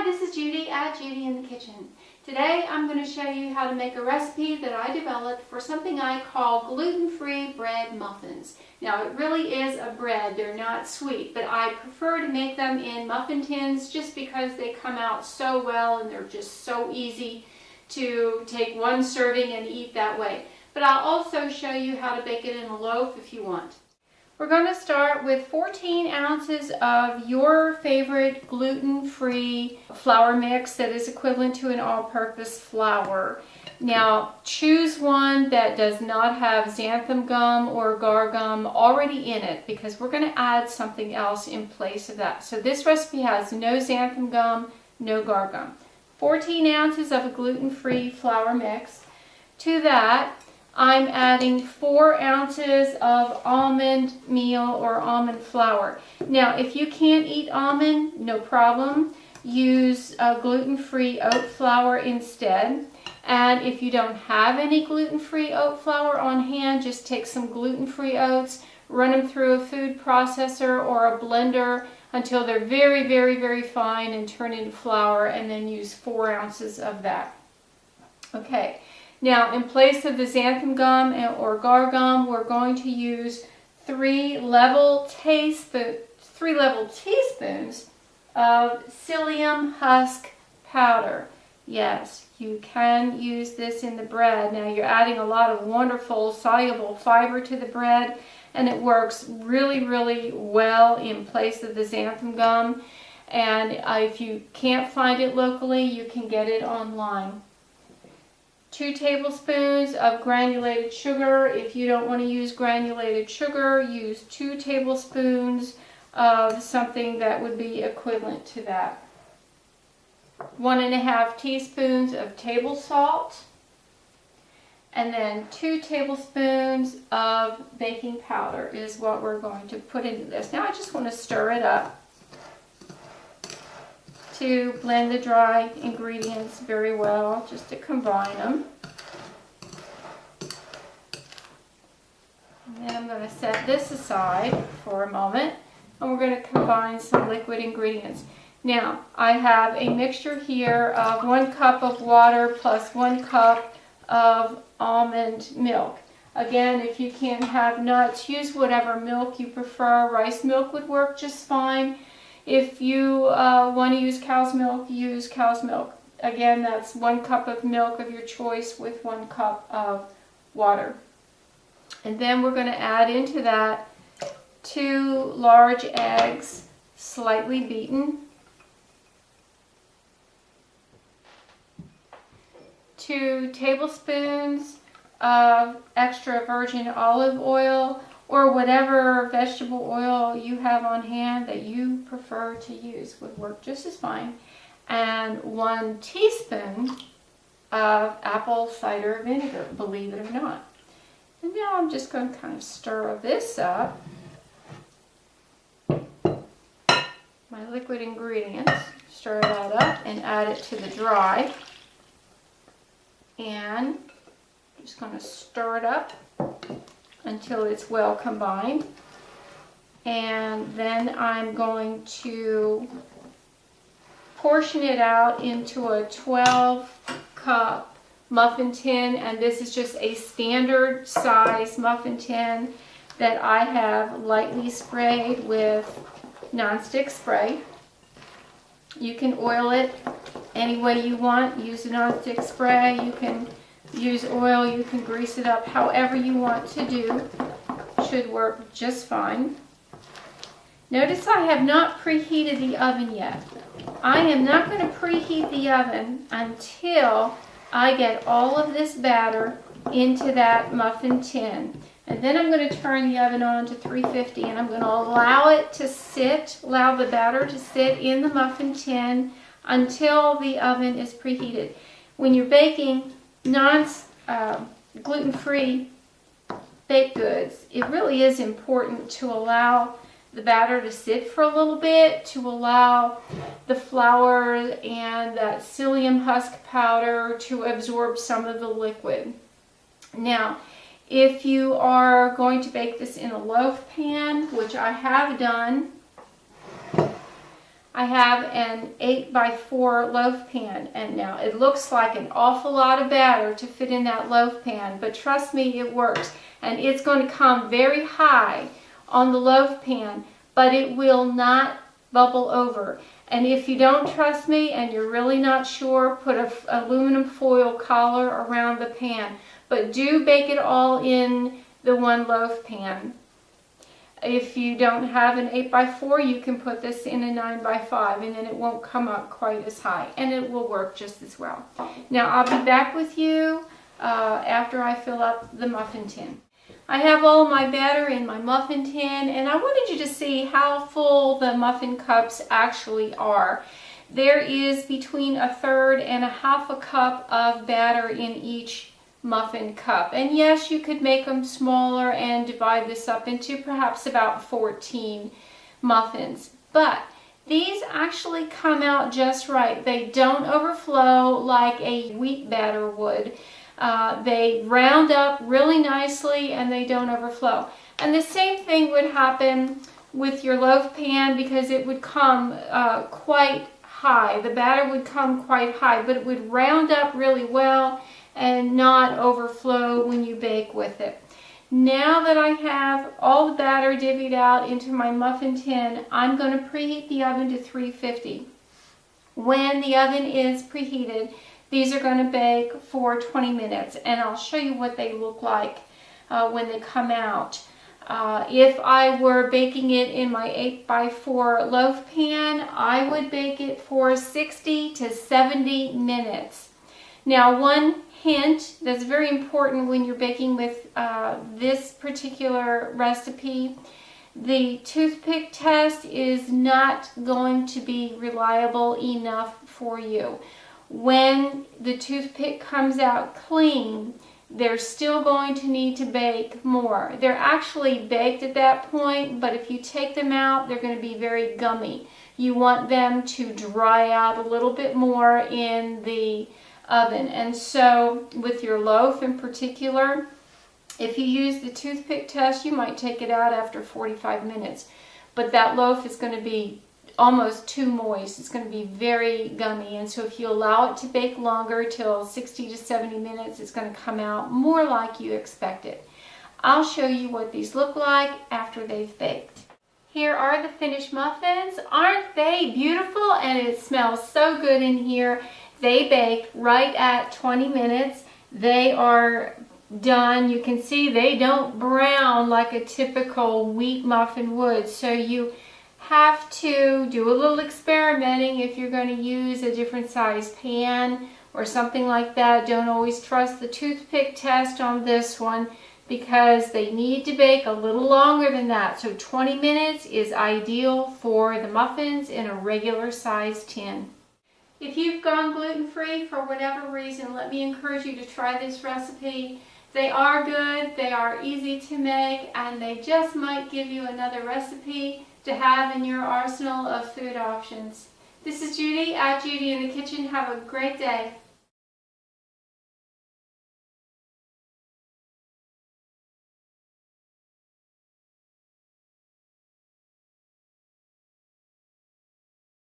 Hi, this is Judy at Judy in the Kitchen. Today I'm going to show you how to make a recipe that I developed for something I call gluten-free bread muffins. Now it really is a bread, they're not sweet, but I prefer to make them in muffin tins just because they come out so well and they're just so easy to take one serving and eat that way. But I'll also show you how to bake it in a loaf if you want. We're going to start with 14 ounces of your favorite gluten-free flour mix that is equivalent to an all-purpose flour. Now, choose one that does not have xanthan gum or guar gum already in it because we're going to add something else in place of that. So this recipe has no xanthan gum, no guar gum. 14 ounces of a gluten-free flour mix. To that, I'm adding 4 ounces of almond meal or almond flour. Now, if you can't eat almond, no problem. Use gluten-free oat flour instead. And if you don't have any gluten-free oat flour on hand, just take some gluten-free oats, run them through a food processor or a blender until they're very, very, very fine and turn into flour, and then use 4 ounces of that. Okay. Now, in place of the xanthan gum or guar gum, we're going to use 3 level teaspoons of psyllium husk powder. Yes, you can use this in the bread. Now, you're adding a lot of wonderful soluble fiber to the bread, and it works really, really well in place of the xanthan gum. And if you can't find it locally, you can get it online. 2 tablespoons of granulated sugar. If you don't want to use granulated sugar, use 2 tablespoons of something that would be equivalent to that. 1½ teaspoons of table salt. And then 2 tablespoons of baking powder is what we're going to put into this. Now I just want to stir it up to blend the dry ingredients very well, just to combine them. And then I'm going to set this aside for a moment, and we're going to combine some liquid ingredients. Now, I have a mixture here of 1 cup of water plus 1 cup of almond milk. Again, if you can't have nuts, use whatever milk you prefer. Rice milk would work just fine. If you want to use cow's milk, use cow's milk. Again, that's 1 cup of milk of your choice with 1 cup of water. And then we're going to add into that 2 large eggs, slightly beaten, 2 tablespoons of extra virgin olive oil, or whatever vegetable oil you have on hand that you prefer to use would work just as fine. And 1 teaspoon of apple cider vinegar, believe it or not. And now I'm just going to kind of stir this up. My liquid ingredients, stir that up and add it to the dry. And I'm just going to stir it up until it's well combined. And then I'm going to portion it out into a 12-cup muffin tin, and this is just a standard size muffin tin that I have lightly sprayed with nonstick spray. You can oil it any way you want. Use a nonstick spray. You can use oil, you can grease it up however you want to do. Should work just fine. Notice I have not preheated the oven yet. I am not going to preheat the oven until I get all of this batter into that muffin tin. And then I'm going to turn the oven on to 350, and I'm going to allow the batter to sit in the muffin tin until the oven is preheated. When you're baking gluten-free baked goods, it really is important to allow the batter to sit for a little bit, to allow the flour and that psyllium husk powder to absorb some of the liquid. Now, if you are going to bake this in a loaf pan, which I have done, I have an 8x4 loaf pan, and now it looks like an awful lot of batter to fit in that loaf pan, but trust me, it works. And it's going to come very high on the loaf pan, but it will not bubble over. And if you don't trust me and you're really not sure, put an aluminum foil collar around the pan. But do bake it all in the one loaf pan. If you don't have an 8x4, you can put this in a 9x5, and then it won't come up quite as high, and it will work just as well. Now I'll be back with you after I fill up the muffin tin. I have all my batter in my muffin tin, and I wanted you to see how full the muffin cups actually are. There is between 1/3 and 1/2 cup of batter in each muffin cup. And yes, you could make them smaller and divide this up into perhaps about 14 muffins. But these actually come out just right. They don't overflow like a wheat batter would. They round up really nicely and they don't overflow. And the same thing would happen with your loaf pan, because it would come quite high. The batter would come quite high, but it would round up really well and not overflow when you bake with it. Now that I have all the batter divvied out into my muffin tin, I'm going to preheat the oven to 350. When the oven is preheated, these are going to bake for 20 minutes, and I'll show you what they look like when they come out. If I were baking it in my 8x4 loaf pan, I would bake it for 60 to 70 minutes. Now, one hint that's very important when you're baking with this particular recipe: the toothpick test is not going to be reliable enough for you. When the toothpick comes out clean, they're still going to need to bake more. They're actually baked at that point, but if you take them out, they're going to be very gummy. You want them to dry out a little bit more in the oven. And so with your loaf in particular, if you use the toothpick test, you might take it out after 45 minutes. But that loaf is going to be almost too moist. It's going to be very gummy. And so if you allow it to bake longer, till 60 to 70 minutes, it's going to come out more like you expect it. I'll show you what these look like after they've baked. Here are the finished muffins. Aren't they beautiful? And it smells so good in here. They bake right at 20 minutes. They are done. You can see they don't brown like a typical wheat muffin would. So you have to do a little experimenting if you're going to use a different size pan or something like that. Don't always trust the toothpick test on this one, because they need to bake a little longer than that. So 20 minutes is ideal for the muffins in a regular size tin. If you've gone gluten-free for whatever reason, let me encourage you to try this recipe. They are good, they are easy to make, and they just might give you another recipe to have in your arsenal of food options. This is Judy at Judi in the Kitchen. Have a great day.